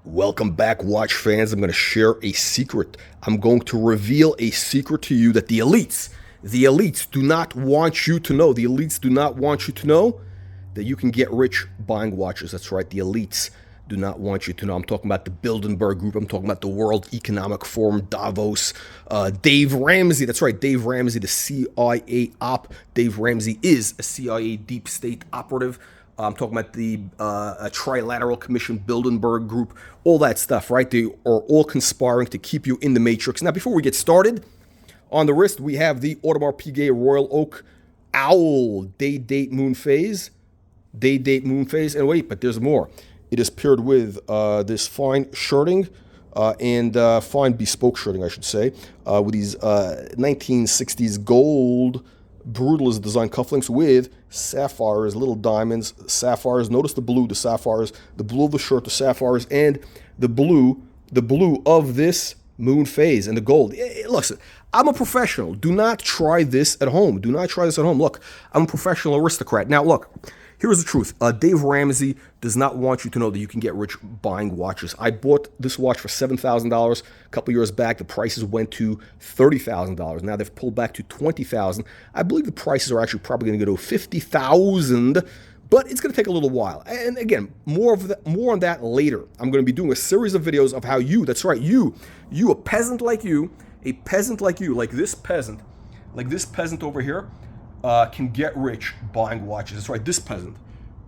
Welcome back, watch fans. I'm going to share a secret. I'm going to reveal a secret to you that the elites do not want you to know. The elites do not want you to know that you can get rich buying watches. That's right. The elites do not want you to know. I'm talking about the Bilderberg Group. I'm talking about the World Economic Forum, Davos, Dave Ramsey. That's right. Dave Ramsey, the CIA op. Dave Ramsey is a CIA deep state operative. I'm talking about the Trilateral Commission, Bilderberg Group, all that stuff, right? They are all conspiring to keep you in the matrix. Now, before we get started, on the wrist, we have the Audemars Piguet Royal Oak Owl Day Date Moon Phase. Day Date Moon Phase. And wait, but there's more. It is paired with this fine shirting and fine bespoke shirting, I should say, with these 1960s gold brutalist design cufflinks with sapphires, little diamonds, sapphires. Notice the blue, the sapphires, the blue of the shirt, the sapphires, and the blue of this moon phase and the gold. Listen, I'm a professional. Do not try this at home. Do not try this at home. Look, I'm a professional aristocrat. Now, look, here's the truth. Dave Ramsey does not want you to know that you can get rich buying watches. I bought this watch for $7,000 a couple years back. The prices went to $30,000. Now they've pulled back to $20,000. I believe the prices are actually probably going to go to $50,000, but it's going to take a little while. And again, more on that later. I'm going to be doing a series of videos of how you, that's right, you, a peasant like you, like this peasant over here, can get rich buying watches. That's right, this peasant.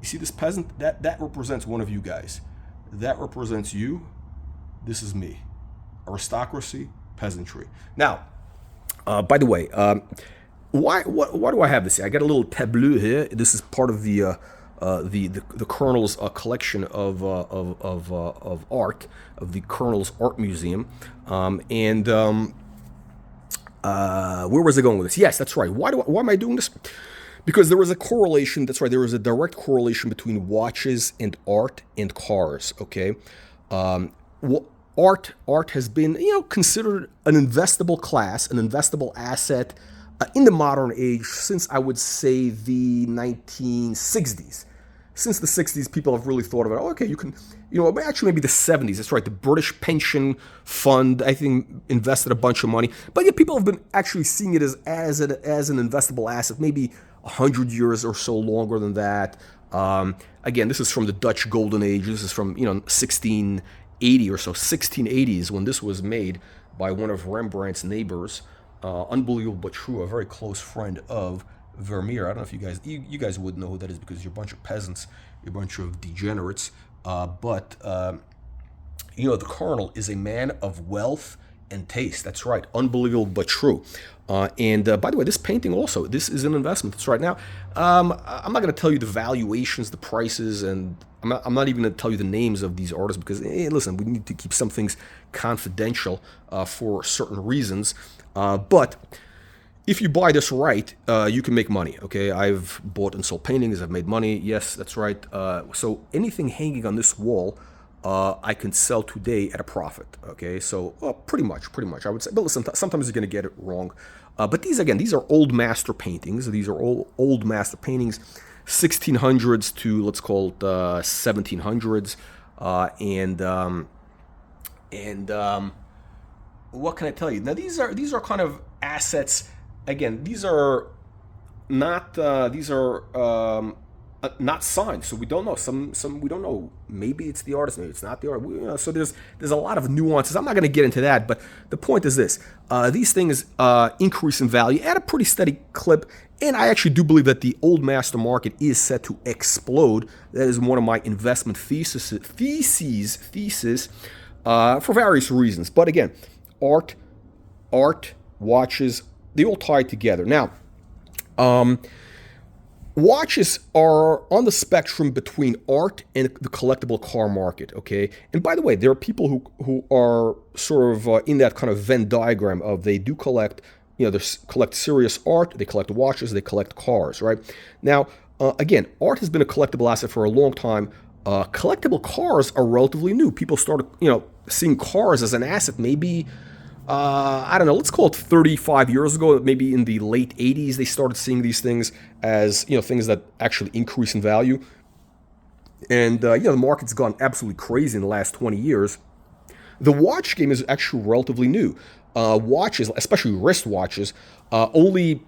You see this peasant? That represents one of you guys. That represents you. This is me. Aristocracy, peasantry. Now, by the way, why do I have this here? I got a little tableau here. This is part of the Colonel's collection of art, of the Colonel's Art Museum, where was I going with this? Yes, that's right. Why am I doing this? Because there is a correlation. That's right. There is a direct correlation between watches and art and cars. Okay, art has been considered an investable class, an investable asset in the modern age since I would say the 1960s. Since the 60s, people have really thought about, okay, you can, actually maybe the 70s. That's right. The British Pension Fund, I think, invested a bunch of money. But yeah, people have been actually seeing it as an investable asset, maybe 100 years or so longer than that. Again, this is from the Dutch Golden Age. This is from, 1680 or so, 1680s when this was made by one of Rembrandt's neighbors. Unbelievable but true, a very close friend of Vermeer. I don't know if you guys would know who that is because you're a bunch of peasants, you're a bunch of degenerates. But the Colonel is a man of wealth and taste. That's right, unbelievable but true. And by the way, this painting also, this is an investment. That's right. Now, I'm not going to tell you the valuations, the prices, and I'm not even going to tell you the names of these artists because, listen, we need to keep some things confidential for certain reasons. But if you buy this right, you can make money, okay? I've bought and sold paintings. I've made money. Yes, that's right. So anything hanging on this wall, I can sell today at a profit, okay? So pretty much, I would say. But listen, sometimes you're going to get it wrong. But these are old master paintings. These are old master paintings, 1600s to, let's call it 1700s. What can I tell you? Now, these are kind of assets. Again, these are not not signed, so we don't know. Some we don't know. Maybe it's the artist, maybe it's not the artist. So there's a lot of nuances. I'm not going to get into that, but the point is this: these things increase in value at a pretty steady clip, and I actually do believe that the old master market is set to explode. That is one of my investment theses for various reasons. But again, art, watches. They all tie together. Now, watches are on the spectrum between art and the collectible car market, okay? And by the way, there are people who are sort of in that kind of Venn diagram of they do collect, they collect serious art, they collect watches, they collect cars, right? Now, again, art has been a collectible asset for a long time. Collectible cars are relatively new. People started, seeing cars as an asset maybe I don't know, let's call it 35 years ago, maybe in the late 80s, they started seeing these things as, things that actually increase in value. And, the market's gone absolutely crazy in the last 20 years. The watch game is actually relatively new. Watches, especially wristwatches, only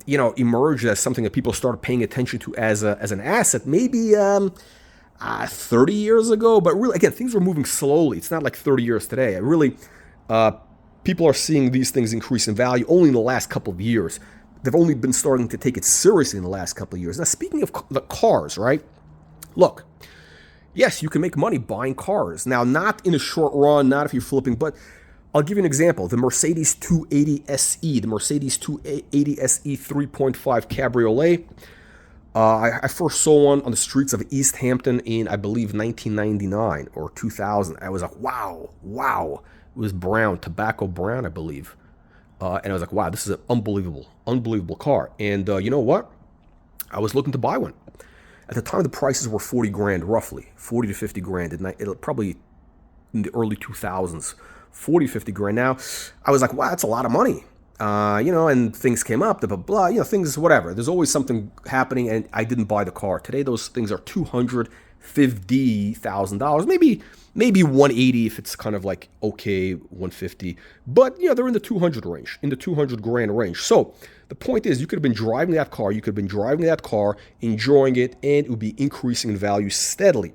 emerged as something that people started paying attention to as an asset maybe 30 years ago. But really, again, things were moving slowly. It's not like 30 years today. People are seeing these things increase in value only in the last couple of years. They've only been starting to take it seriously in the last couple of years. Now, speaking of the cars, right? Look, yes, you can make money buying cars. Now, not in a short run, not if you're flipping, but I'll give you an example. The Mercedes 280 SE, the Mercedes 280 SE 3.5 Cabriolet. I first saw one on the streets of East Hampton in, I believe, 1999 or 2000. I was like, wow. It was brown, tobacco brown, I believe. And I was like, wow, this is an unbelievable car. And you know what? I was looking to buy one. At the time, the prices were 40 grand, roughly 40 to 50 grand. It'll probably in the early 2000s, 40, 50 grand. Now, I was like, wow, that's a lot of money. And things came up, blah, blah, blah, things, whatever. There's always something happening, and I didn't buy the car. Today, those things are $250,000, maybe 180 if it's kind of like, okay, 150. But, they're in the 200 range, in the 200 grand range. So the point is, you could have been driving that car, enjoying it, and it would be increasing in value steadily.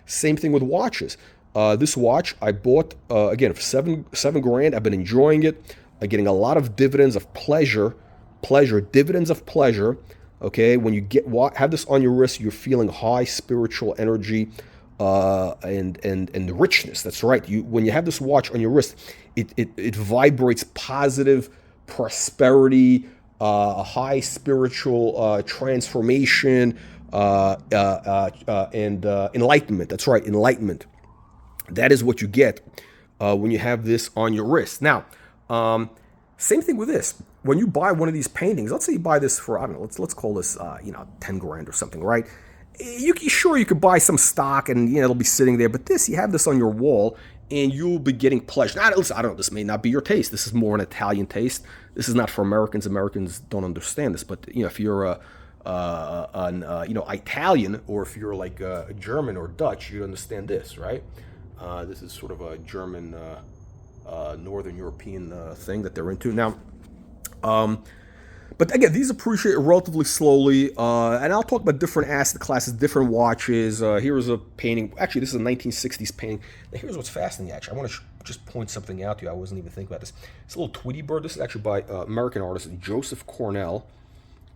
Same thing with watches. This watch I bought, again, for seven grand. I've been enjoying it. Getting a lot of dividends of pleasure, dividends of pleasure. Okay, when you have this on your wrist, you're feeling high spiritual energy and richness. That's right. When you have this watch on your wrist, it vibrates positive prosperity, high spiritual transformation, and enlightenment. That's right, enlightenment. That is what you get when you have this on your wrist. Now, same thing with this. When you buy one of these paintings, let's say you buy this for, I don't know, let's call this 10 grand or something, right? You could buy some stock and it'll be sitting there, but you have this on your wall and you'll be getting pleasure. Now, listen, I don't know, this may not be your taste. This is more an Italian taste. This is not for Americans. Americans don't understand this, but if you're an Italian, or if you're like a German or Dutch, you understand this, right? This is sort of a German, Northern European thing that they're into now. But again, these appreciate relatively slowly, and I'll talk about different asset classes, different watches. Here's a painting. Actually, this is a 1960s painting. Now, here's what's fascinating, actually. I want to just point something out to you. I wasn't even thinking about this. It's a little Tweety bird. This is actually by American artist Joseph Cornell.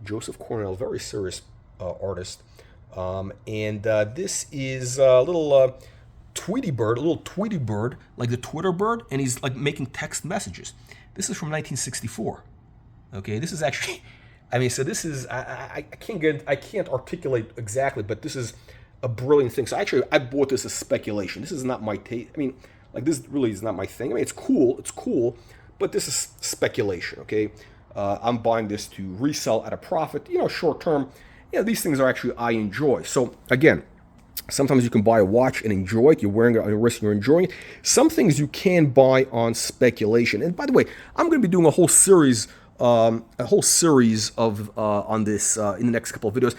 Very serious artist. And this is a little Tweety bird, like the Twitter bird, and he's like making text messages. This is from 1964. Okay, this is actually, so this is, I can't articulate exactly, but this is a brilliant thing. So actually, I bought this as speculation. This is not my taste. This really is not my thing. It's cool, but this is speculation, okay? I'm buying this to resell at a profit, short term. These things are actually, I enjoy. So again, sometimes you can buy a watch and enjoy it. You're wearing it on your wrist and you're enjoying it. Some things you can buy on speculation. And by the way, I'm going to be doing a whole series of on this in the next couple of videos.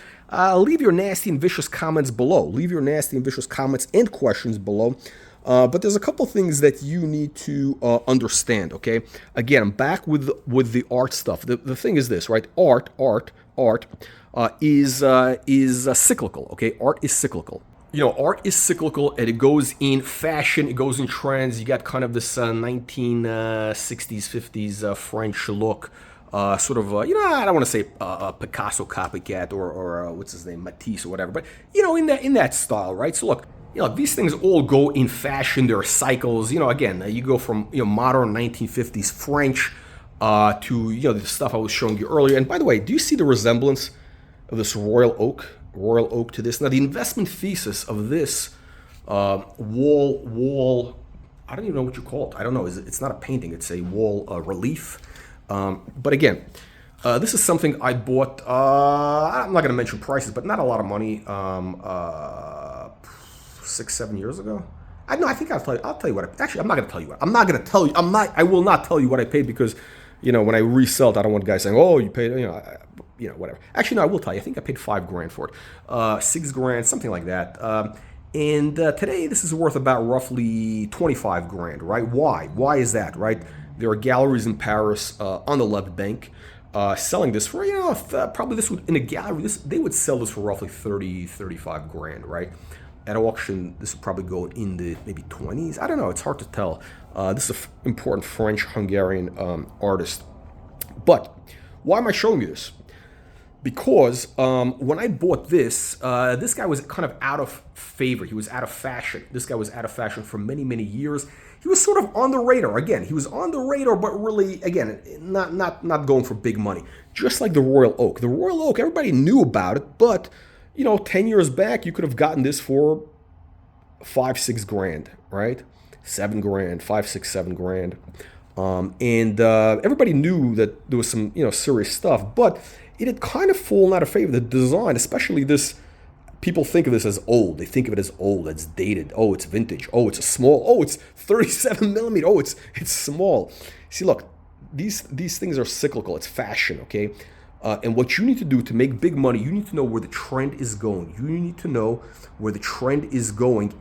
Leave your nasty and vicious comments below. Leave your nasty and vicious comments and questions below. But there's a couple things that you need to understand, okay? Again, I'm back with the art stuff. The thing is this, right? Art is cyclical, okay? Art is cyclical. Art is cyclical, and it goes in fashion, it goes in trends. You got kind of this 1960s, 50s French look, sort of, I don't want to say Picasso copycat or what's his name, Matisse or whatever, but, in that style, right? So look, these things all go in fashion. There are cycles. Again, you go from, modern 1950s French to, the stuff I was showing you earlier. And by the way, do you see the resemblance of this royal oak to this? Now, the investment thesis of this wall, I don't even know what you call it. I don't know. It's not a painting. It's a wall relief. But again, this is something I bought. I'm not going to mention prices, but not a lot of money. 6-7 years ago. I think I'll tell you what. I'm not going to tell you what. I will not tell you what I paid, because, when I resell it, I don't want guys saying, "Oh, you paid." you know, whatever. Actually, no, I will tell you. I think I paid $5 grand for it, $6 grand, something like that. And today, this is worth about roughly 25 grand, right? Why? Why is that, right? There are galleries in Paris on the left bank selling this for, you know, probably this would, in a gallery, they would sell this for roughly 30, 35 grand, right? At auction, this would probably go in the maybe 20s. I don't know. It's hard to tell. This is an important French-Hungarian artist. But why am I showing you this? Because when I bought this, this guy was kind of out of favor. He was out of fashion. This guy was out of fashion for many, many years. He was sort of on the radar. Again, he was on the radar, but really, again, not going for big money. Just like the Royal Oak. The Royal Oak, everybody knew about it, but, you know, 10 years back, you could have gotten this for 5, 6 grand, right? 7 grand, 5, 6, 7 grand. And everybody knew that there was some, you know, serious stuff, but it had kind of fallen out of favor. The design, especially this, people think of this as old. They think of it as old, it's dated. Oh, it's vintage. Oh, it's a small. Oh, it's 37 millimeter. Oh, it's small. See, look, these things are cyclical. It's fashion, okay? And what you need to do to make big money, you need to know where the trend is going. You need to know where the trend is going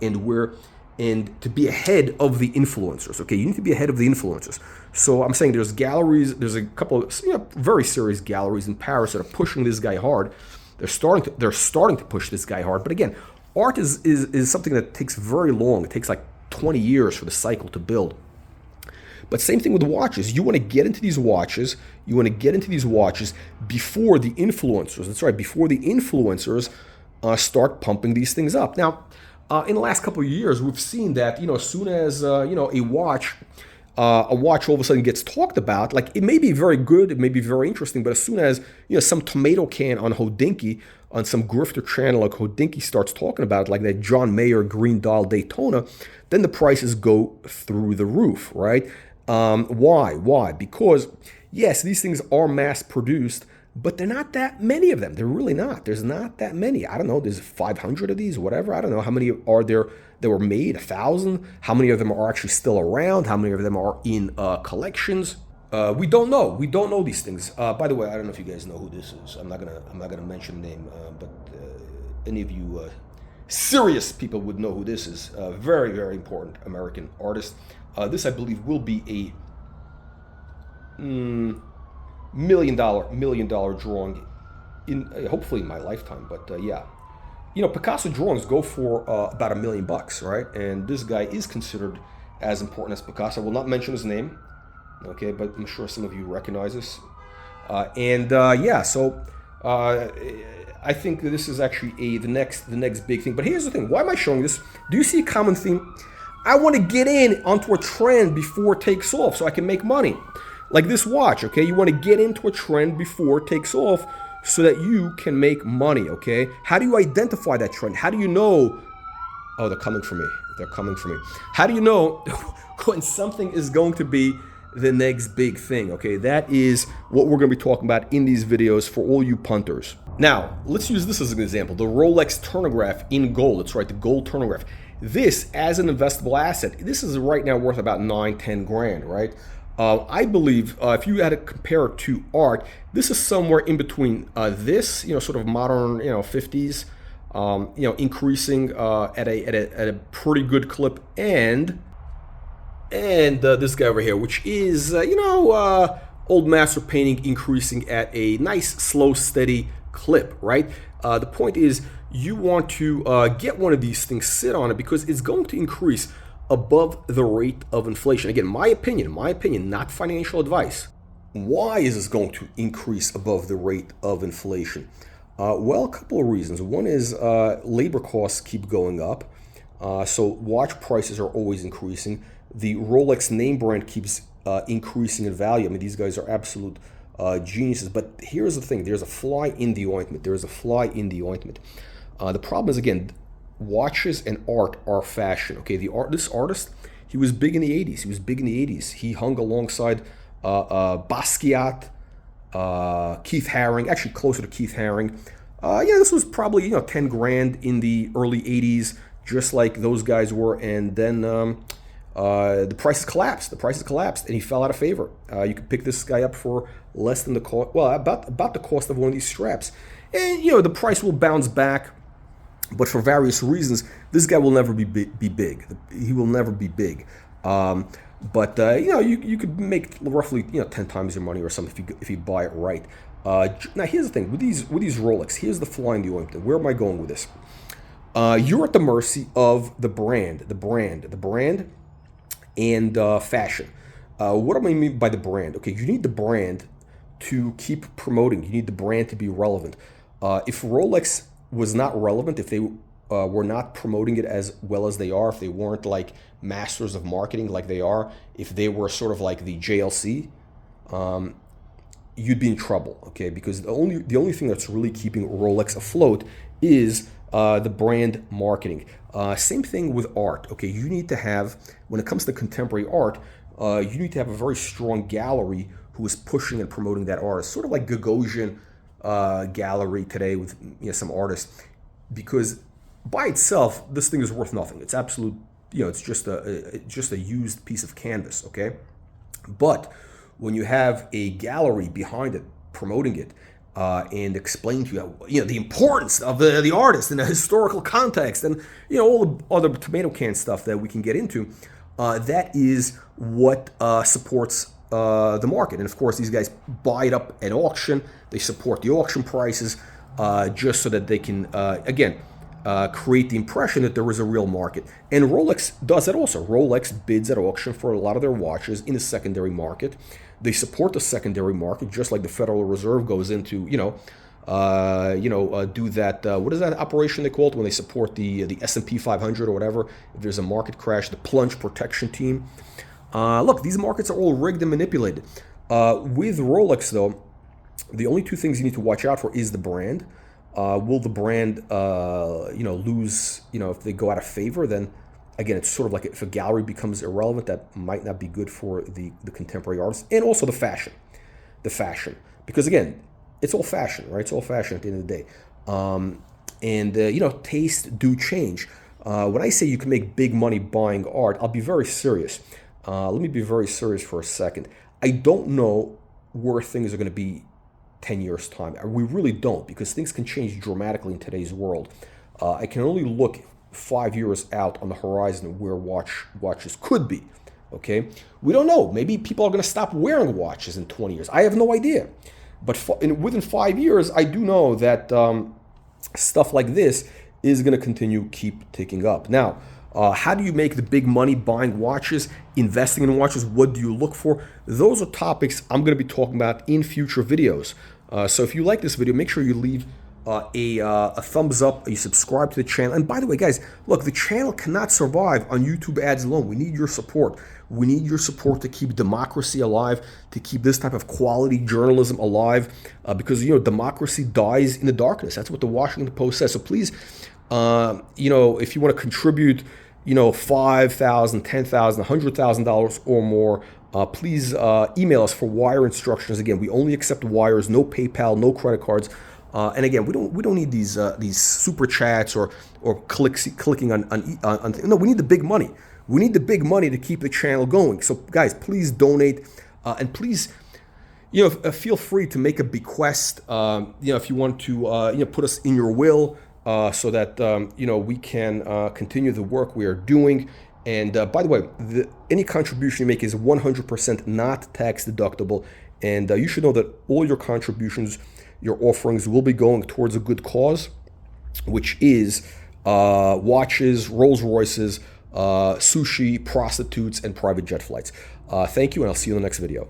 and to be ahead of the influencers, okay? You need to be ahead of the influencers. So I'm saying there's galleries, there's a couple of, you know, very serious galleries in Paris that are pushing this guy hard. They're starting to push this guy hard. But again, art is something that takes very long. It takes like 20 years for the cycle to build. But same thing with watches. You want to get into these watches. You want to get into these watches before the influencers. That's right, before the influencers start pumping these things up. Now, in the last couple of years, we've seen that, you know, as soon as you know, a watch all of a sudden gets talked about, like, it may be very good, it may be very interesting, but as soon as, you know, some tomato can on Hodinkee, on some grifter channel like Hodinkee starts talking about it, like that John Mayer Green Dial Daytona, then the prices go through the roof, right? Why? Because, yes, these things are mass produced, but they're not that many of them. They're really not. There's not that many. I don't know. There's 500 of these, whatever. I don't know. How many are there that were made? 1,000? How many of them are actually still around? How many of them are in collections? We don't know. We don't know these things. By the way, I don't know if you guys know who this is. I'm not gonna mention the name, but any of you serious people would know who this is. Very, very important American artist. This, I believe, will be a million dollar drawing in hopefully in my lifetime. But yeah, you know, Picasso drawings go for about $1 million, right? And this guy is considered as important as Picasso. I will not mention his name, okay, but I'm sure some of you recognize this. Yeah, so I think that this is actually the next big thing. But here's the thing: why am I showing this? Do you see a common theme? I want to get in onto a trend before it takes off so I can make money. Like this watch, okay? You want to get into a trend before it takes off so that you can make money, okay? How do you identify that trend? How do you know, oh, they're coming for me. They're coming for me. How do you know when something is going to be the next big thing, okay? That is what we're going to be talking about in these videos for all you punters. Now, let's use this as an example. The Rolex turnograph in gold. That's right, the gold turnograph. This, as an investable asset, this is right now worth about 9, 10 grand, right? I believe if you had to compare it to art, this is somewhere in between this, you know, sort of modern, you know, 50s, you know, increasing at a pretty good clip, and this guy over here, which is, you know, old master painting increasing at a nice, slow, steady clip, right? The point is, you want to get one of these things, sit on it, because it's going to increase above the rate of inflation. Again, my opinion, not financial advice. Why is this going to increase above the rate of inflation? Well, a couple of reasons. One is labor costs keep going up, so watch prices are always increasing. The Rolex name brand keeps increasing in value. I mean, these guys are absolute geniuses. But here's the thing: there's a fly in the ointment. There's a fly in the ointment. The problem is, again, watches and art are fashion. Okay, this artist, he was big in the 80s. He hung alongside Basquiat, Keith Haring, actually closer to Keith Haring. Yeah, this was probably, you know, 10 grand in the early 80s, just like those guys were. And then The prices collapsed. The prices collapsed, and he fell out of favor. You could pick this guy up for less than the cost, well, about the cost of one of these straps. And, the price will bounce back, but for various reasons, this guy will never be big. He will never be big. But you could make roughly 10 times your money or something if you buy it right. Now here's the thing with these Rolex. Here's the fly in the ointment. Where am I going with this? You're at the mercy of the brand, and fashion. What do I mean by the brand? Okay, you need the brand to keep promoting. You need the brand to be relevant. If Rolex was not relevant, if they were not promoting it as well as they are, if they weren't like masters of marketing like they are, if they were sort of like the JLC, you'd be in trouble, okay? Because the only thing that's really keeping Rolex afloat is the brand marketing. Same thing with art, okay? You need to have, when it comes to contemporary art, you need to have a very strong gallery who is pushing and promoting that art. It's sort of like Gagosian gallery today with some artists, because by itself this thing is worth nothing. It's absolute, it's just a used piece of canvas, okay? But when you have a gallery behind it promoting it and explain to you, the importance of the artist in a historical context, and all the other tomato can stuff that we can get into, that is what supports the market. And of course, these guys buy it up at auction. They support the auction prices just so that they can create the impression that there is a real market. And Rolex does that also. Rolex bids at auction for a lot of their watches in the secondary market. They support the secondary market, just like the Federal Reserve goes into, do that. What is that operation they call it when they support the S&P 500 or whatever? If there's a market crash, the plunge protection team. Look, these markets are all rigged and manipulated. With Rolex, though, the only two things you need to watch out for is the brand. Will the brand, lose, if they go out of favor? Then, again, it's sort of like if a gallery becomes irrelevant, that might not be good for the contemporary artists. And also the fashion. Because, again, it's all fashion, right? It's all fashion at the end of the day. Taste do change. When I say you can make big money buying art, I'll be very serious. Let me be very serious for a second. I don't know where things are going to be 10 years' time. We really don't, because things can change dramatically in today's world. I can only look 5 years out on the horizon where watches could be, okay? We don't know. Maybe people are going to stop wearing watches in 20 years. I have no idea. But within 5 years, I do know that stuff like this is going to keep ticking up. Now, how do you make the big money buying watches, investing in watches? What do you look for? Those are topics I'm going to be talking about in future videos. So if you like this video, make sure you leave a thumbs up, you subscribe to the channel. And by the way, guys, look, the channel cannot survive on YouTube ads alone. We need your support. We need your support to keep democracy alive, to keep this type of quality journalism alive, because, democracy dies in the darkness. That's what the Washington Post says. So please, if you want to contribute, $5,000, $10,000, $100,000 or more, please email us for wire instructions. Again, we only accept wires, no PayPal, no credit cards. And again, we don't need these super chats or clicking on. No, we need the big money. We need the big money to keep the channel going. So guys, please donate, and please, feel free to make a bequest. If you want to, put us in your will, so that we can continue the work we are doing. And by the way, any contribution you make is 100% not tax deductible. And you should know that all your contributions, your offerings, will be going towards a good cause, which is watches, Rolls Royces, sushi, prostitutes, and private jet flights. Thank you, and I'll see you in the next video.